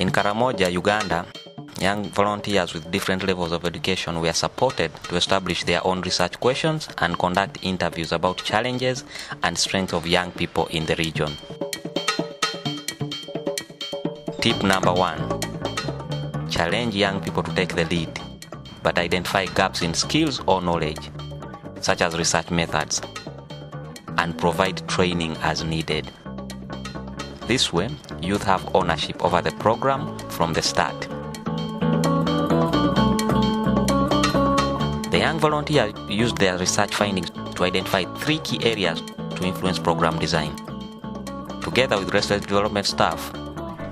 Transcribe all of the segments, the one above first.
In Karamojong, Uganda, young volunteers with different levels of education were supported to establish their own research questions and conduct interviews about challenges and strengths of young people in the region. Tip number 1. Challenge young people to take the lead, but identify gaps in skills or knowledge, such as research methods, and provide training as needed. This way, youth have ownership over the program from the start. The young volunteers used their research findings to identify 3 key areas to influence program design. Together with Restless Development staff,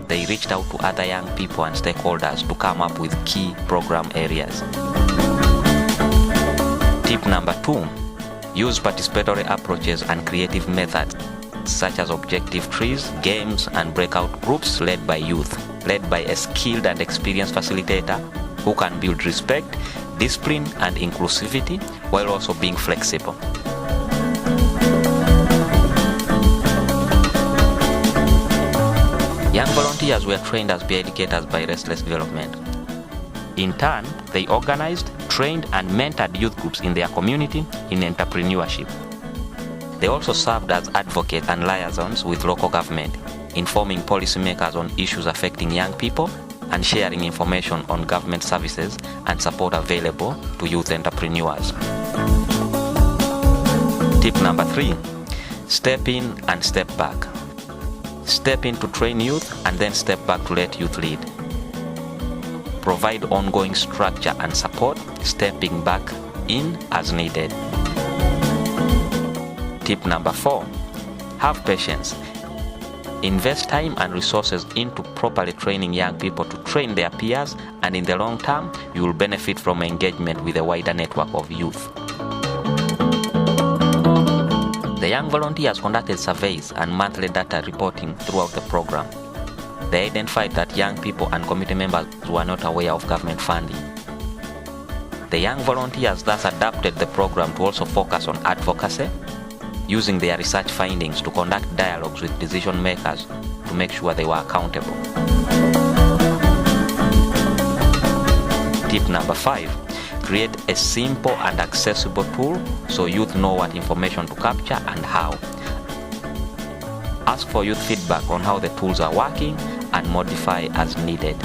they reached out to other young people and stakeholders to come up with key program areas. Tip number 2. Use participatory approaches and creative methods such as objective trees, games, and breakout groups led by youth, led by a skilled and experienced facilitator who can build respect, discipline, and inclusivity while also being flexible. Young volunteers were trained as peer educators by Restless Development. In turn, they organized, trained, and mentored youth groups in their community in entrepreneurship. They also served as advocates and liaisons with local government, informing policymakers on issues affecting young people and sharing information on government services and support available to youth entrepreneurs. Tip number 3. Step in and step back. Step in to train youth and then step back to let youth lead. Provide ongoing structure and support, stepping back in as needed. Tip number 4. Have patience. Invest time and resources into properly training young people to train their peers, and in the long term, you will benefit from engagement with a wider network of youth. The young volunteers conducted surveys and monthly data reporting throughout the program. They identified that young people and committee members were not aware of government funding. The young volunteers thus adapted the program to also focus on advocacy, using their research findings to conduct dialogues with decision makers to make sure they were accountable. Tip number 5. Create a simple and accessible tool so youth know what information to capture and how. Ask for youth feedback on how the tools are working and modify as needed.